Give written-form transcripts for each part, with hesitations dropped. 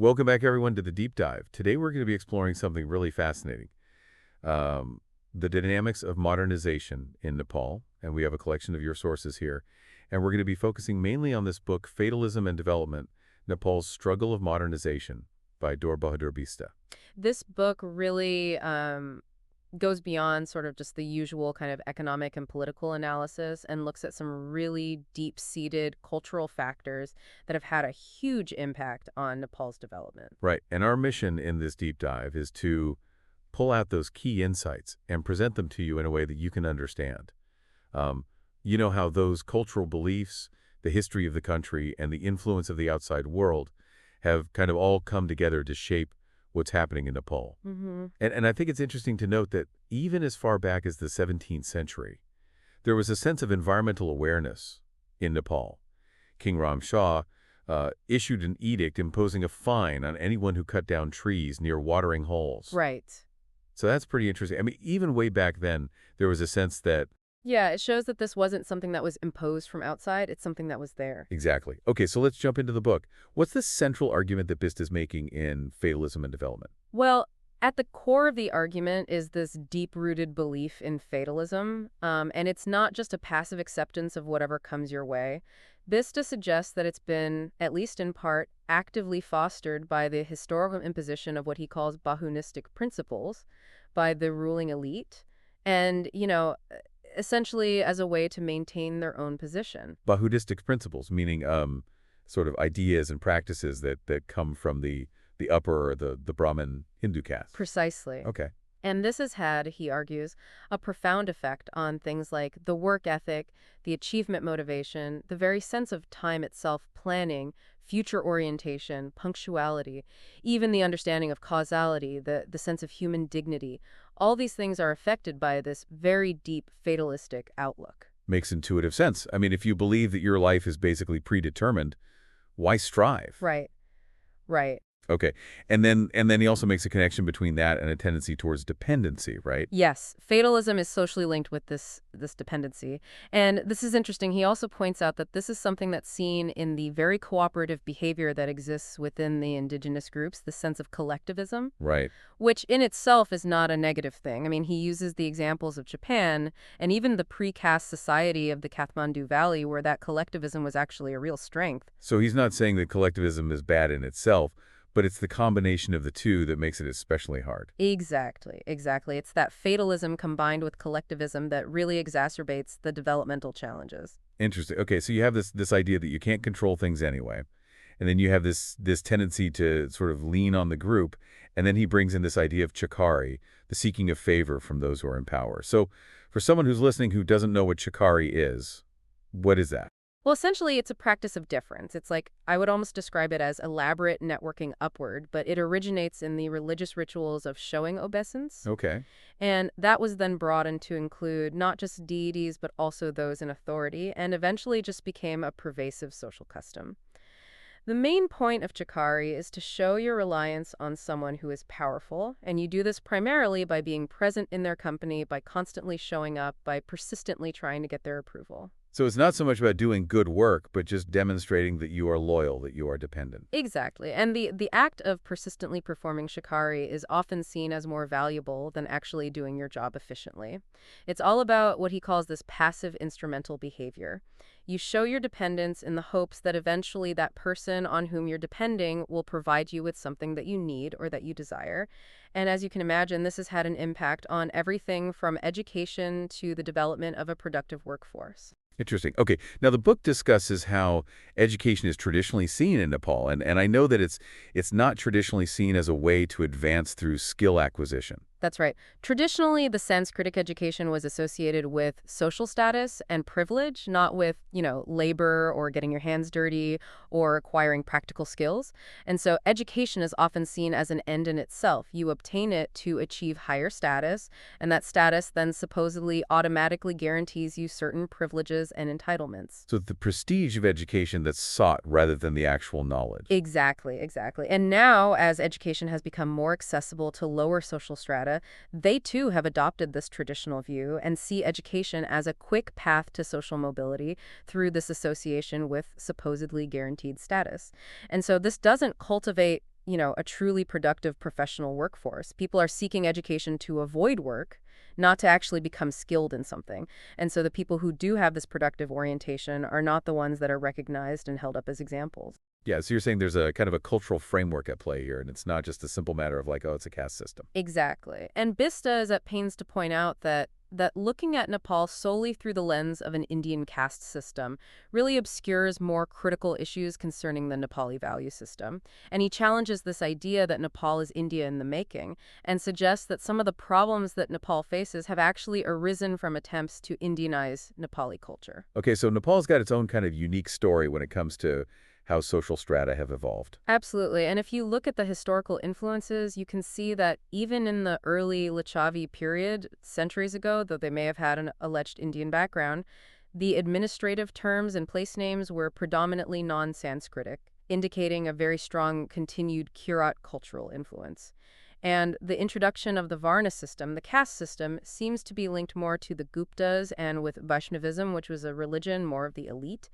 Welcome back, everyone, to the Deep Dive. Today, we're going to be exploring something really fascinating. The dynamics of modernization in Nepal, and we have a collection of your sources here. And we're going to be focusing mainly on this book, Fatalism and Development, Nepal's Struggle of Modernization by Dor Bahadur Bista. This book really goes beyond sort of just the usual kind of economic and political analysis and looks at some really deep-seated cultural factors that have had a huge impact on Nepal's development. Right, and our mission in this deep dive is to pull out those key insights and present them to you in a way that you can understand. You know how those cultural beliefs, the history of the country, and the influence of the outside world have kind of all come together to shape what's happening in Nepal. Mm-hmm. And I think it's interesting to note that even as far back as the 17th century, there was a sense of environmental awareness in Nepal. King Ram Shah issued an edict imposing a fine on anyone who cut down trees near watering holes. Right. So that's pretty interesting. I mean, even way back then, there was a sense that. Yeah, it shows that this wasn't something that was imposed from outside. It's something that was there. Exactly. Okay, so let's jump into the book. What's the central argument that Bist is making in Fatalism and Development? Well, at the core of the argument is this deep-rooted belief in fatalism, and it's not just a passive acceptance of whatever comes your way. Bista suggests that it's been, at least in part, actively fostered by the historical imposition of what he calls Bahunistic principles by the ruling elite, and, essentially as a way to maintain their own position. Bahudistic principles, meaning sort of ideas and practices that come from the upper or the Brahmin Hindu caste. Precisely. Okay. And this has had, he argues, a profound effect on things like the work ethic, the achievement motivation, the very sense of time itself, planning, future orientation, punctuality, even the understanding of causality, the sense of human dignity. All these things are affected by this very deep fatalistic outlook. Makes intuitive sense. I mean, if you believe that your life is basically predetermined, why strive? Right, right. Okay. And then he also makes a connection between that and a tendency towards dependency, right? Yes, fatalism is socially linked with this dependency. And this is interesting. He also points out that this is something that's seen in the very cooperative behavior that exists within the indigenous groups, the sense of collectivism, Right. which in itself is not a negative thing. I mean, he uses the examples of Japan and even the pre-caste society of the Kathmandu Valley, where that collectivism was actually a real strength. So he's not saying that collectivism is bad in itself, but it's the combination of the two that makes it especially hard. Exactly, exactly. It's that fatalism combined with collectivism that really exacerbates the developmental challenges. Interesting. Okay, so you have this idea that you can't control things anyway, and then you have this tendency to sort of lean on the group, and then he brings in this idea of chakari, the seeking of favor from those who are in power. So for someone who's listening who doesn't know what chakari is, what is that? Well, essentially, it's a practice of difference. It's like, I would almost describe it as elaborate networking upward, but it originates in the religious rituals of showing obeisance. Okay. And that was then broadened to include not just deities, but also those in authority, and eventually just became a pervasive social custom. The main point of Chakari is to show your reliance on someone who is powerful, and you do this primarily by being present in their company, by constantly showing up, by persistently trying to get their approval. So it's not so much about doing good work, but just demonstrating that you are loyal, that you are dependent. Exactly. And the act of persistently performing shikari is often seen as more valuable than actually doing your job efficiently. It's all about what he calls this passive instrumental behavior. You show your dependence in the hopes that eventually that person on whom you're depending will provide you with something that you need or that you desire. And as you can imagine, this has had an impact on everything from education to the development of a productive workforce. Interesting. Okay. Now, the book discusses how education is traditionally seen in Nepal, and I know that it's not traditionally seen as a way to advance through skill acquisition. That's right. Traditionally, the Sanskritic education was associated with social status and privilege, not with, labor or getting your hands dirty or acquiring practical skills. And so education is often seen as an end in itself. You obtain it to achieve higher status, and that status then supposedly automatically guarantees you certain privileges and entitlements. So the prestige of education that's sought rather than the actual knowledge. Exactly, exactly. And now, as education has become more accessible to lower social strata, they too have adopted this traditional view and see education as a quick path to social mobility through this association with supposedly guaranteed status. And so this doesn't cultivate a truly productive professional workforce. People are seeking education to avoid work, not to actually become skilled in something. And so the people who do have this productive orientation are not the ones that are recognized and held up as examples. Yeah, so you're saying there's a kind of a cultural framework at play here, and it's not just a simple matter of like, oh, it's a caste system. Exactly. And Bista is at pains to point out that looking at Nepal solely through the lens of an Indian caste system really obscures more critical issues concerning the Nepali value system. And he challenges this idea that Nepal is India in the making and suggests that some of the problems that Nepal faces have actually arisen from attempts to Indianize Nepali culture. Okay, so Nepal's got its own kind of unique story when it comes to how social strata have evolved. Absolutely. And if you look at the historical influences, you can see that even in the early Lichavi period, centuries ago, though they may have had an alleged Indian background, the administrative terms and place names were predominantly non-Sanskritic, indicating a very strong continued Kirat cultural influence. And the introduction of the Varna system, the caste system, seems to be linked more to the Guptas and with Vaishnavism, which was a religion more of the elite.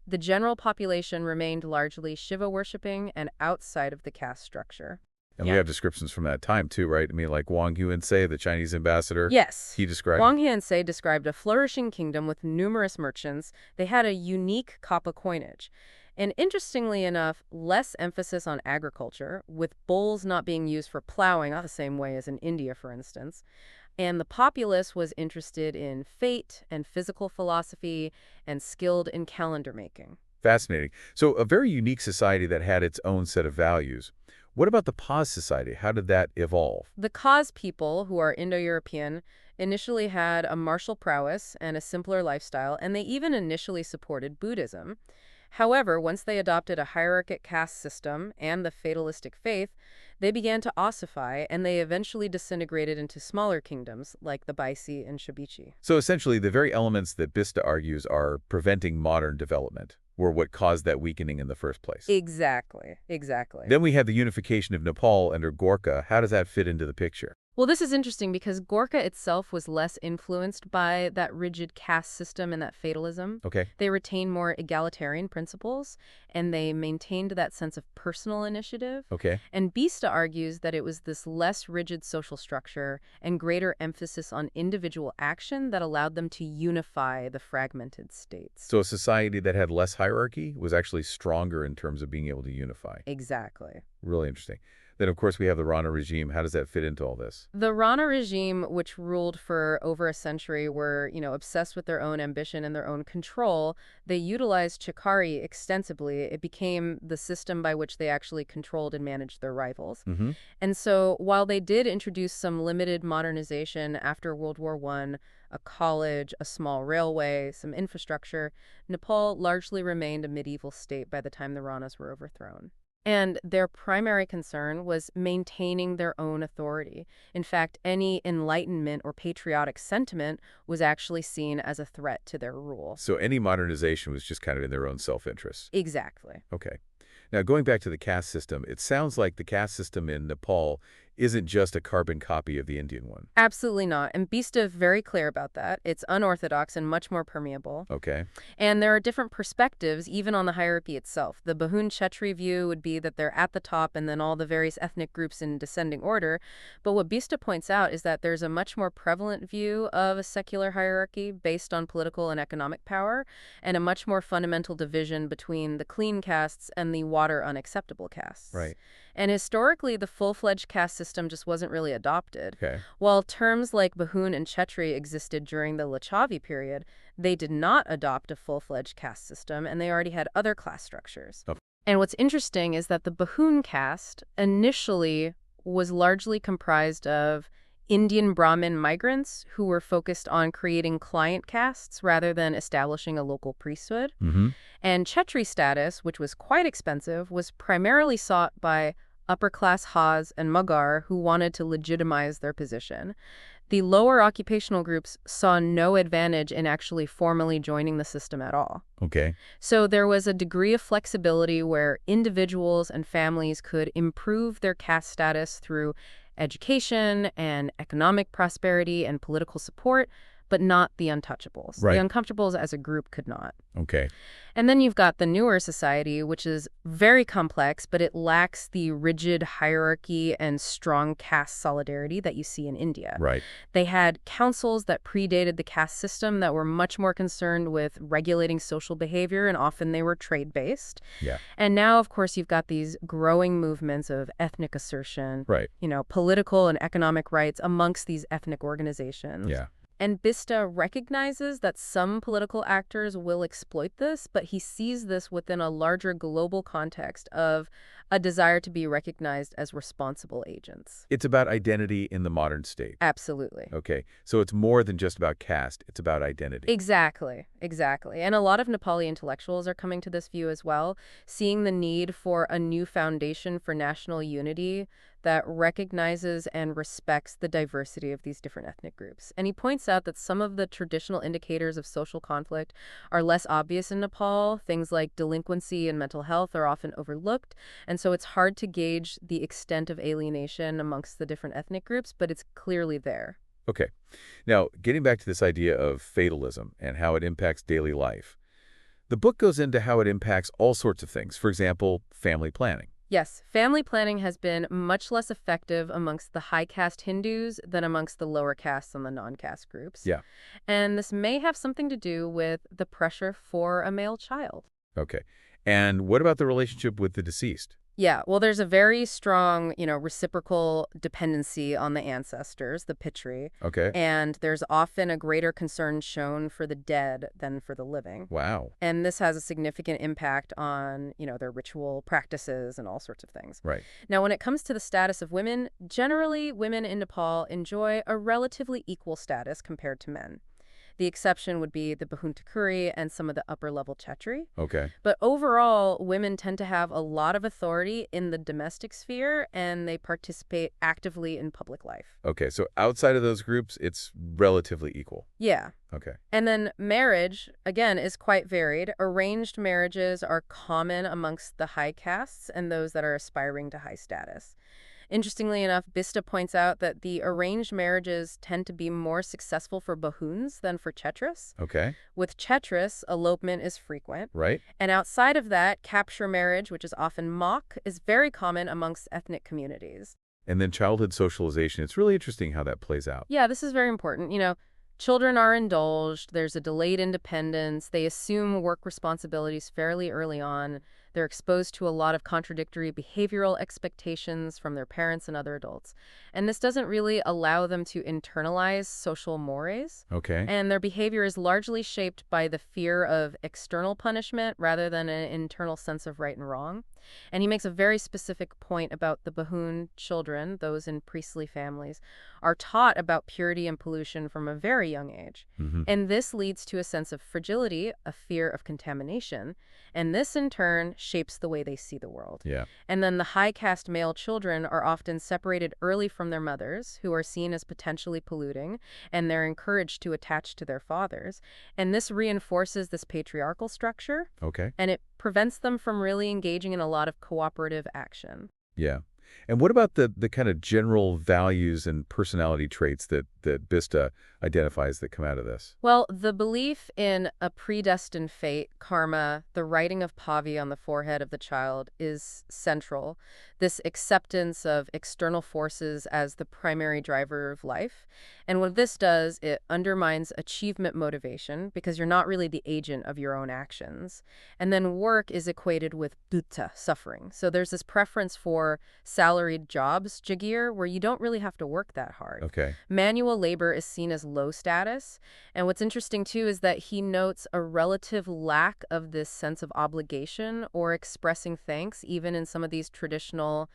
The general population remained largely Shiva-worshipping and outside of the caste structure. And we have descriptions from that time too, right? I mean, like Wang Huensei, the Chinese ambassador. Yes. He described. Wang Hiansei described a flourishing kingdom with numerous merchants. They had a unique Kappa coinage. And interestingly enough, less emphasis on agriculture, with bulls not being used for plowing, not the same way as in India, for instance. And the populace was interested in fate and physical philosophy and skilled in calendar making. Fascinating. So a very unique society that had its own set of values. What about the Paz society? How did that evolve? The Khaz people, who are Indo-European, initially had a martial prowess and a simpler lifestyle, and they even initially supported Buddhism. However, once they adopted a hierarchic caste system and the fatalistic faith, they began to ossify, and they eventually disintegrated into smaller kingdoms like the Baisi and Shabichi. So essentially, the very elements that Bista argues are preventing modern development were what caused that weakening in the first place. Exactly, exactly. Then we have the unification of Nepal under Gorkha. How does that fit into the picture? Well, this is interesting because Gorkha itself was less influenced by that rigid caste system and that fatalism. Okay. They retained more egalitarian principles, and they maintained that sense of personal initiative. Okay. And Bista argues that it was this less rigid social structure and greater emphasis on individual action that allowed them to unify the fragmented states. So a society that had less hierarchy was actually stronger in terms of being able to unify. Exactly. Really interesting. Then, of course, we have the Rana regime. How does that fit into all this? The Rana regime, which ruled for over a century, were, obsessed with their own ambition and their own control. They utilized Chakari extensively. It became the system by which they actually controlled and managed their rivals. Mm-hmm. And so while they did introduce some limited modernization after World War I, a college, a small railway, some infrastructure, Nepal largely remained a medieval state by the time the Ranas were overthrown. And their primary concern was maintaining their own authority. In fact, any enlightenment or patriotic sentiment was actually seen as a threat to their rule. So any modernization was just kind of in their own self-interest. Exactly. Okay. Now, going back to the caste system, it sounds like the caste system in Nepal isn't just a carbon copy of the Indian one. Absolutely not. And Bista is very clear about that. It's unorthodox and much more permeable. Okay. And there are different perspectives, even on the hierarchy itself. The Bahun Chetri view would be that they're at the top and then all the various ethnic groups in descending order. But what Bista points out is that there's a much more prevalent view of a secular hierarchy based on political and economic power, and a much more fundamental division between the clean castes and the water unacceptable castes. Right. And historically, the full-fledged caste system just wasn't really adopted. Okay. While terms like Bahun and Chetri existed during the Lichavi period, they did not adopt a full-fledged caste system, and they already had other class structures. Oh. And what's interesting is that the Bahun caste initially was largely comprised of Indian Brahmin migrants who were focused on creating client castes rather than establishing a local priesthood. Mm-hmm. And Chetri status, which was quite expensive, was primarily sought by upper-class Haz and Magar who wanted to legitimize their position. The lower occupational groups saw no advantage in actually formally joining the system at all. Okay. So there was a degree of flexibility where individuals and families could improve their caste status through education and economic prosperity and political support, but not the untouchables. The Right. uncomfortables as a group could not. Okay. And then you've got the newer society, which is very complex, but it lacks the rigid hierarchy and strong caste solidarity that you see in India. Right. They had councils that predated the caste system that were much more concerned with regulating social behavior, and often they were trade-based. Yeah. And now, of course, you've got these growing movements of ethnic assertion, Right. political and economic rights amongst these ethnic organizations. Yeah. And Bista recognizes that some political actors will exploit this, but he sees this within a larger global context of a desire to be recognized as responsible agents. It's about identity in the modern state. Absolutely. Okay. So it's more than just about caste. It's about identity. Exactly, exactly. And a lot of Nepali intellectuals are coming to this view as well, seeing the need for a new foundation for national unity that recognizes and respects the diversity of these different ethnic groups. And he points out that some of the traditional indicators of social conflict are less obvious in Nepal. Things like delinquency and mental health are often overlooked, and so it's hard to gauge the extent of alienation amongst the different ethnic groups, but it's clearly there. Okay. Now, getting back to this idea of fatalism and how it impacts daily life, the book goes into how it impacts all sorts of things. For example, family planning. Yes, family planning has been much less effective amongst the high caste Hindus than amongst the lower castes and the non-caste groups. Yeah. And this may have something to do with the pressure for a male child. Okay. And what about the relationship with the deceased? Yeah, well, there's a very strong, reciprocal dependency on the ancestors, the pitri, Okay. and there's often a greater concern shown for the dead than for the living. Wow. And this has a significant impact on, their ritual practices and all sorts of things. Right. Now, when it comes to the status of women, generally women in Nepal enjoy a relatively equal status compared to men. The exception would be the Bahuntakuri and some of the upper-level Chetri. Okay. But overall, women tend to have a lot of authority in the domestic sphere, and they participate actively in public life. Okay. So outside of those groups, it's relatively equal. Yeah. Okay. And then marriage, again, is quite varied. Arranged marriages are common amongst the high castes and those that are aspiring to high status. Interestingly enough, Bista points out that the arranged marriages tend to be more successful for Bahuns than for Chetris. Okay. With Chetris, elopement is frequent. Right. And outside of that, capture marriage, which is often mock, is very common amongst ethnic communities. And then childhood socialization. It's really interesting how that plays out. Yeah, this is very important. Children are indulged, there's a delayed independence, they assume work responsibilities fairly early on, they're exposed to a lot of contradictory behavioral expectations from their parents and other adults. And this doesn't really allow them to internalize social mores. Okay. And their behavior is largely shaped by the fear of external punishment rather than an internal sense of right and wrong. And he makes a very specific point about the Bahun children, those in priestly families, are taught about purity and pollution from a very young age. Mm-hmm. And this leads to a sense of fragility, a fear of contamination. And this, in turn, shapes the way they see the world. Yeah. And then the high caste male children are often separated early from their mothers, who are seen as potentially polluting, and they're encouraged to attach to their fathers. And this reinforces this patriarchal structure, Okay. and it prevents them from really engaging in a lot of cooperative action. Yeah. And what about the kind of general values and personality traits that Bista identifies that come out of this? Well, the belief in a predestined fate, karma, the writing of pavi on the forehead of the child is central. This acceptance of external forces as the primary driver of life. And what this does, it undermines achievement motivation because you're not really the agent of your own actions. And then work is equated with dukkha, suffering. So there's this preference for salaried jobs, jagir, where you don't really have to work that hard. Okay. Manual labor is seen as low status. And what's interesting, too, is that he notes a relative lack of this sense of obligation or expressing thanks, even in some of these traditional,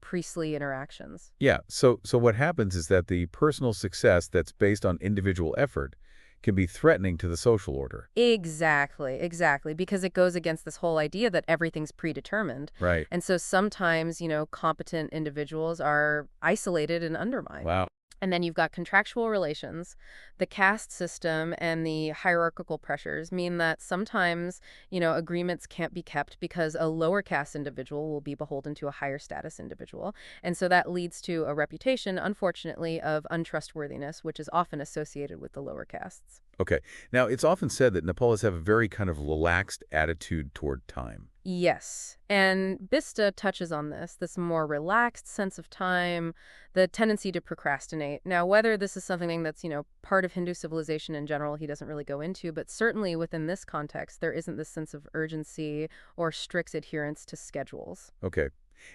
priestly interactions. Yeah. So what happens is that the personal success that's based on individual effort can be threatening to the social order. Exactly, because it goes against this whole idea that everything's predetermined. Right. And so sometimes, competent individuals are isolated and undermined. Wow. And then you've got contractual relations. The caste system and the hierarchical pressures mean that sometimes, agreements can't be kept because a lower caste individual will be beholden to a higher status individual. And so that leads to a reputation, unfortunately, of untrustworthiness, which is often associated with the lower castes. Okay. Now, it's often said that Nepalis have a very kind of relaxed attitude toward time. Yes. And Bista touches on this more relaxed sense of time, the tendency to procrastinate. Now, whether this is something that's, part of Hindu civilization in general, he doesn't really go into, but certainly within this context, there isn't this sense of urgency or strict adherence to schedules. Okay.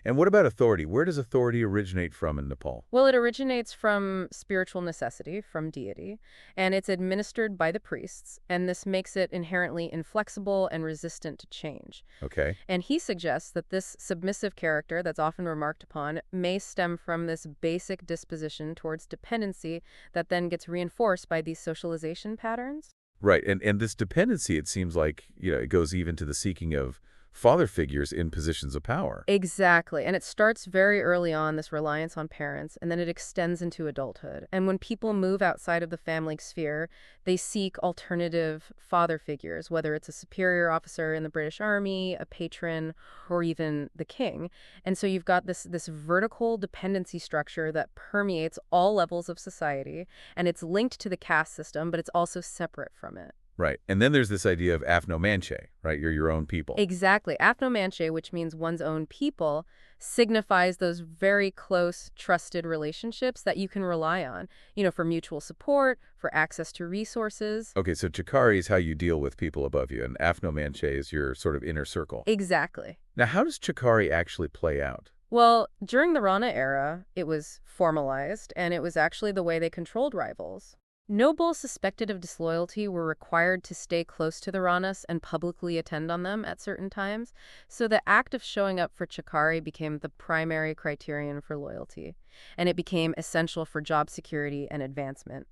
And what about authority? Where does authority originate from in Nepal? Well, it originates from spiritual necessity, from deity, and it's administered by the priests, and this makes it inherently inflexible and resistant to change. Okay. And he suggests that this submissive character that's often remarked upon may stem from this basic disposition towards dependency that then gets reinforced by these socialization patterns. Right. And this dependency, it seems like, it goes even to the seeking of father figures in positions of power. Exactly. And it starts very early on, this reliance on parents, and then it extends into adulthood. And when people move outside of the family sphere, they seek alternative father figures, whether it's a superior officer in the British Army, a patron, or even the king. And so you've got this vertical dependency structure that permeates all levels of society, and it's linked to the caste system, but it's also separate from it. Right. And then there's this idea of afno-manche, right? You're your own people. Exactly. Apnomanche, which means one's own people, signifies those very close, trusted relationships that you can rely on, for mutual support, for access to resources. Okay, so Chakari is how you deal with people above you, and afno-manche is your sort of inner circle. Exactly. Now, how does Chakari actually play out? Well, during the Rana era, it was formalized, and it was actually the way they controlled rivals. Nobles suspected of disloyalty were required to stay close to the Ranas and publicly attend on them at certain times, so the act of showing up for Chakari became the primary criterion for loyalty, and it became essential for job security and advancement.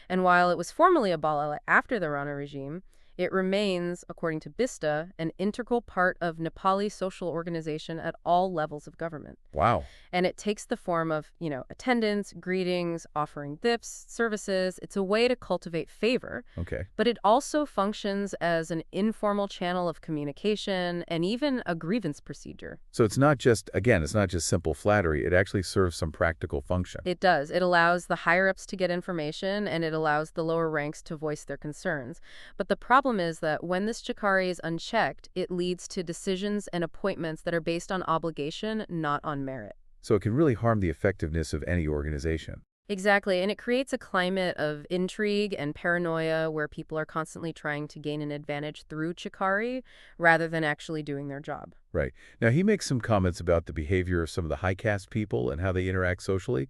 And while it was formally abolished after the Rana regime, it remains, according to Bista, an integral part of Nepali social organization at all levels of government. Wow. And it takes the form of, attendance, greetings, offering gifts, services. It's a way to cultivate favor. Okay. But it also functions as an informal channel of communication and even a grievance procedure. So it's not just simple flattery. It actually serves some practical function. It does. It allows the higher-ups to get information, and it allows the lower ranks to voice their concerns. But the problem is that when this Chakari is unchecked, it leads to decisions and appointments that are based on obligation, not on merit. So it can really harm the effectiveness of any organization. Exactly, and it creates a climate of intrigue and paranoia where people are constantly trying to gain an advantage through Chakari rather than actually doing their job. Right. Now, he makes some comments about the behavior of some of the high caste people and how they interact socially.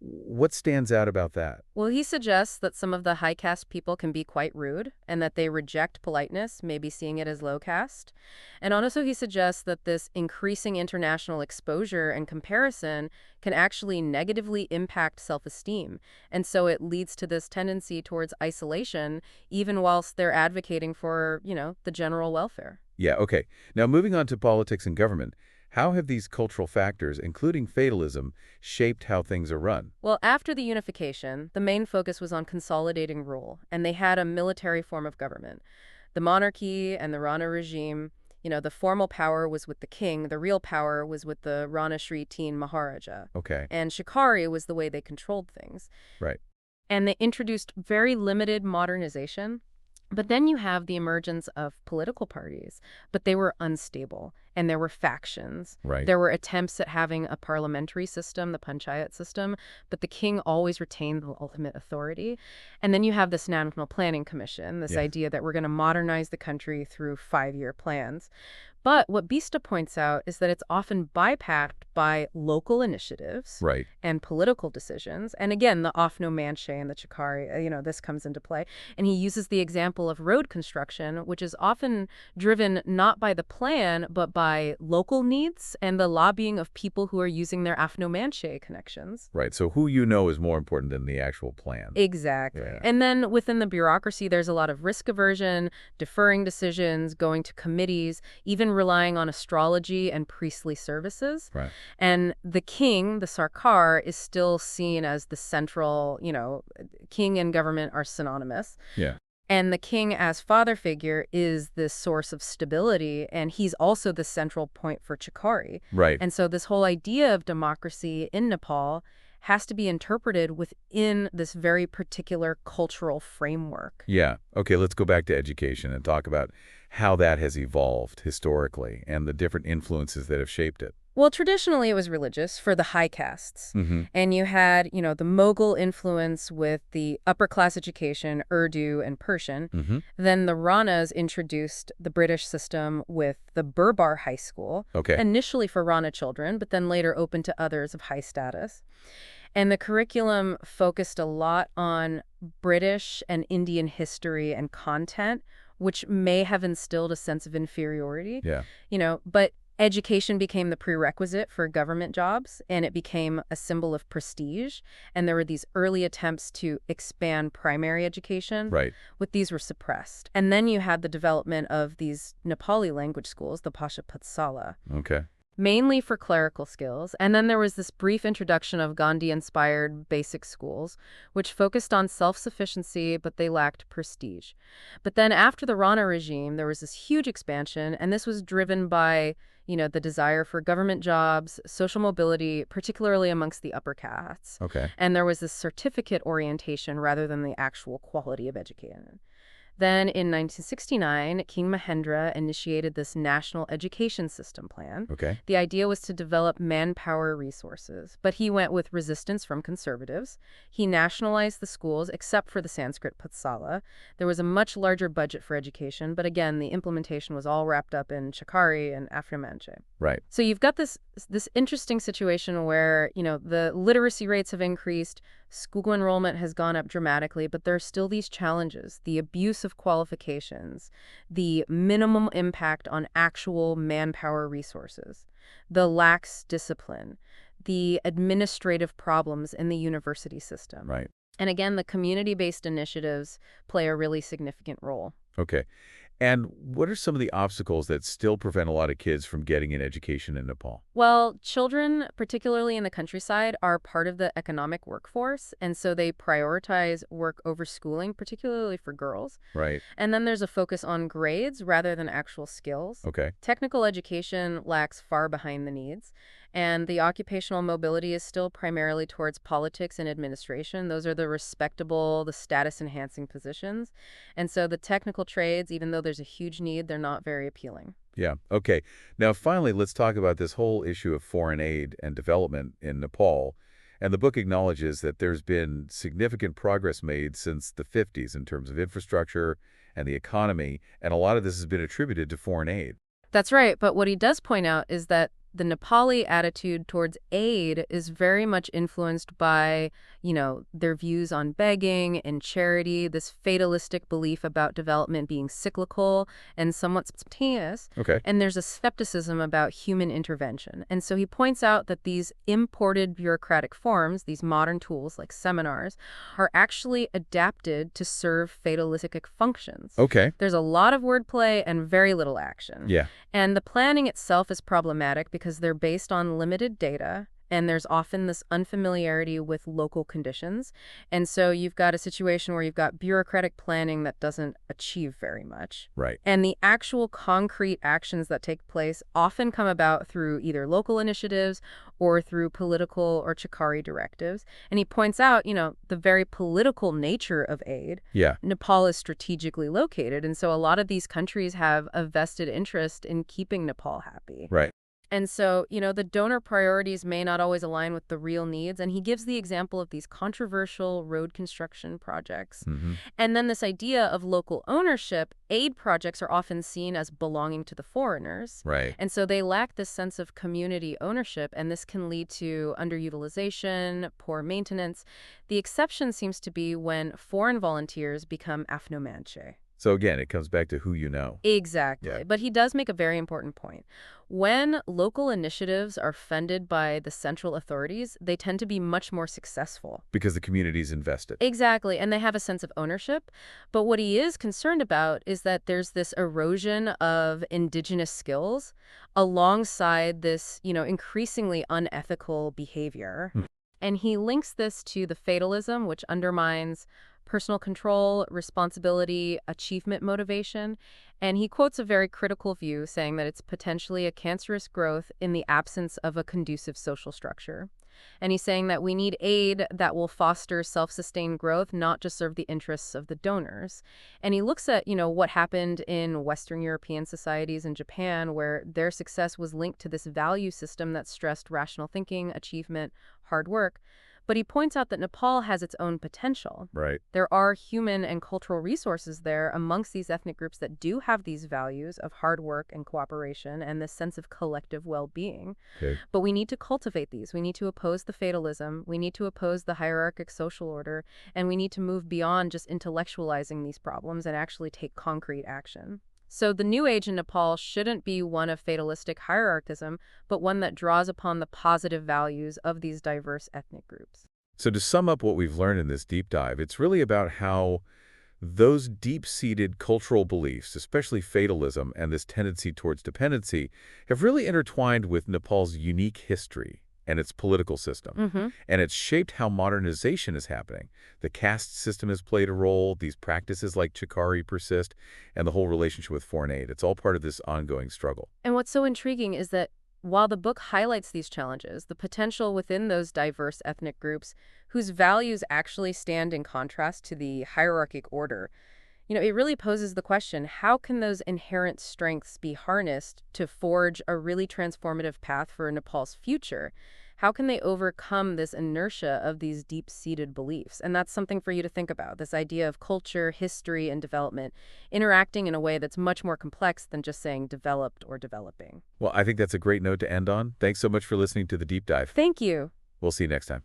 What stands out about that? Well, he suggests that some of the high caste people can be quite rude and that they reject politeness, maybe seeing it as low caste. And also he suggests that this increasing international exposure and comparison can actually negatively impact self-esteem. And so it leads to this tendency towards isolation, even whilst they're advocating for, the general welfare. Yeah, okay. Now, moving on to politics and government. How have these cultural factors, including fatalism, shaped how things are run? Well, after the unification, the main focus was on consolidating rule, and they had a military form of government. The monarchy and the Rana regime, the formal power was with the king, the real power was with the Rana Shri Teen Maharaja. Okay. And Shikari was the way they controlled things. Right. And they introduced very limited modernization. But then you have the emergence of political parties, but they were unstable, and there were factions. Right. There were attempts at having a parliamentary system, the panchayat system, but the king always retained the ultimate authority. And then you have this National Planning Commission, this idea that we're going to modernize the country through 5-year plans. But what Bista points out is that it's often bypassed by local initiatives Right. and political decisions. And again, the Afno Manche and the Chakari, this comes into play. And he uses the example of road construction, which is often driven not by the plan, but by local needs and the lobbying of people who are using their Afno-Manche connections. Right. So who you know is more important than the actual plan. Exactly. Yeah. And then within the bureaucracy, there's a lot of risk aversion, deferring decisions, going to committees, even relying on astrology and priestly services. Right. And the king, the Sarkar, is still seen as the central, king and government are synonymous. Yeah. And the king as father figure is this source of stability, and he's also the central point for Chikari. Right. And so this whole idea of democracy in Nepal has to be interpreted within this very particular cultural framework. Yeah. Okay, let's go back to education and talk about how that has evolved historically and the different influences that have shaped it. Well, traditionally it was religious for the high castes. Mm-hmm. And you had, the Mughal influence with the upper class education, Urdu and Persian. Mm-hmm. Then the Ranas introduced the British system with the Burbar High School, Okay. initially for Rana children, but then later open to others of high status. And the curriculum focused a lot on British and Indian history and content, which may have instilled a sense of inferiority. Yeah. But education became the prerequisite for government jobs, and it became a symbol of prestige. And there were these early attempts to expand primary education. Right. With these were suppressed. And then you had the development of these Nepali language schools, the Pasha Patsala, Okay. mainly for clerical skills. And then there was this brief introduction of Gandhi-inspired basic schools, which focused on self-sufficiency, but they lacked prestige. But then after the Rana regime, there was this huge expansion, and this was driven by, the desire for government jobs, social mobility, particularly amongst the upper castes. Okay. And there was this certificate orientation rather than the actual quality of education. Then in 1969, King Mahendra initiated this national education system plan. Okay. The idea was to develop manpower resources, but he went with resistance from conservatives. He nationalized the schools except for the Sanskrit Patsala. There was a much larger budget for education, but again, the implementation was all wrapped up in Chakari and Afro-Manche. Right. So you've got this interesting situation where, the literacy rates have increased, school enrollment has gone up dramatically, but there are still these challenges: the abuse of qualifications, the minimum impact on actual manpower resources, the lax discipline, the administrative problems in the university system. Right. And again, the community-based initiatives play a really significant role. Okay. And what are some of the obstacles that still prevent a lot of kids from getting an education in Nepal? Well, children, particularly in the countryside, are part of the economic workforce, and so they prioritize work over schooling, particularly for girls. Right. And then there's a focus on grades rather than actual skills. Okay. Technical education lags far behind the needs, and the occupational mobility is still primarily towards politics and administration. Those are the respectable, the status-enhancing positions. And so the technical trades, even though there's a huge need, they're not very appealing. Yeah. Okay. Now, finally, let's talk about this whole issue of foreign aid and development in Nepal. And the book acknowledges that there's been significant progress made since the 50s in terms of infrastructure and the economy, and a lot of this has been attributed to foreign aid. That's right, but what he does point out is that the Nepali attitude towards aid is very much influenced by, their views on begging and charity, this fatalistic belief about development being cyclical and somewhat spontaneous. Okay. And there's a skepticism about human intervention. And so he points out that these imported bureaucratic forms, these modern tools like seminars, are actually adapted to serve fatalistic functions. Okay. There's a lot of wordplay and very little action. Yeah. And the planning itself is problematic because they're based on limited data, and there's often this unfamiliarity with local conditions. And so you've got a situation where you've got bureaucratic planning that doesn't achieve very much. Right. And the actual concrete actions that take place often come about through either local initiatives or through political or Chakari directives. And he points out, the very political nature of aid. Yeah. Nepal is strategically located, and so a lot of these countries have a vested interest in keeping Nepal happy. Right. And so, the donor priorities may not always align with the real needs. And he gives the example of these controversial road construction projects. Mm-hmm. And then this idea of local ownership: aid projects are often seen as belonging to the foreigners. Right. And so they lack this sense of community ownership, and this can lead to underutilization, poor maintenance. The exception seems to be when foreign volunteers become Afno-Manche. So again, it comes back to who you know. Yeah, Exactly. But he does make a very important point. When local initiatives are funded by the central authorities, they tend to be much more successful. because the community's invested. Exactly, and they have a sense of ownership. But what he is concerned about is that there's this erosion of indigenous skills alongside this, increasingly unethical behavior. Hmm. And he links this to the fatalism, which undermines personal control, responsibility, achievement motivation. And he quotes a very critical view, saying that it's potentially a cancerous growth in the absence of a conducive social structure. And he's saying that we need aid that will foster self-sustained growth, not just serve the interests of the donors. And he looks at, what happened in Western European societies and Japan, where their success was linked to this value system that stressed rational thinking, achievement, hard work. But he points out that Nepal has its own potential. Right. There are human and cultural resources there amongst these ethnic groups that do have these values of hard work and cooperation and this sense of collective well-being. Okay. But we need to cultivate these. We need to oppose the fatalism. We need to oppose the hierarchic social order. And we need to move beyond just intellectualizing these problems and actually take concrete action. So the new age in Nepal shouldn't be one of fatalistic hierarchism, but one that draws upon the positive values of these diverse ethnic groups. So to sum up what we've learned in this deep dive, it's really about how those deep-seated cultural beliefs, especially fatalism and this tendency towards dependency, have really intertwined with Nepal's unique history and its political system. Mm-hmm. And it's shaped how modernization is happening. The caste system has played a role, these practices like Chakari persist, and the whole relationship with foreign aid. It's all part of this ongoing struggle. And what's so intriguing is that while the book highlights these challenges, the potential within those diverse ethnic groups whose values actually stand in contrast to the hierarchic order, it really poses the question, how can those inherent strengths be harnessed to forge a really transformative path for Nepal's future? How can they overcome this inertia of these deep-seated beliefs? And that's something for you to think about, this idea of culture, history, and development interacting in a way that's much more complex than just saying developed or developing. Well, I think that's a great note to end on. Thanks so much for listening to the deep dive. Thank you. We'll see you next time.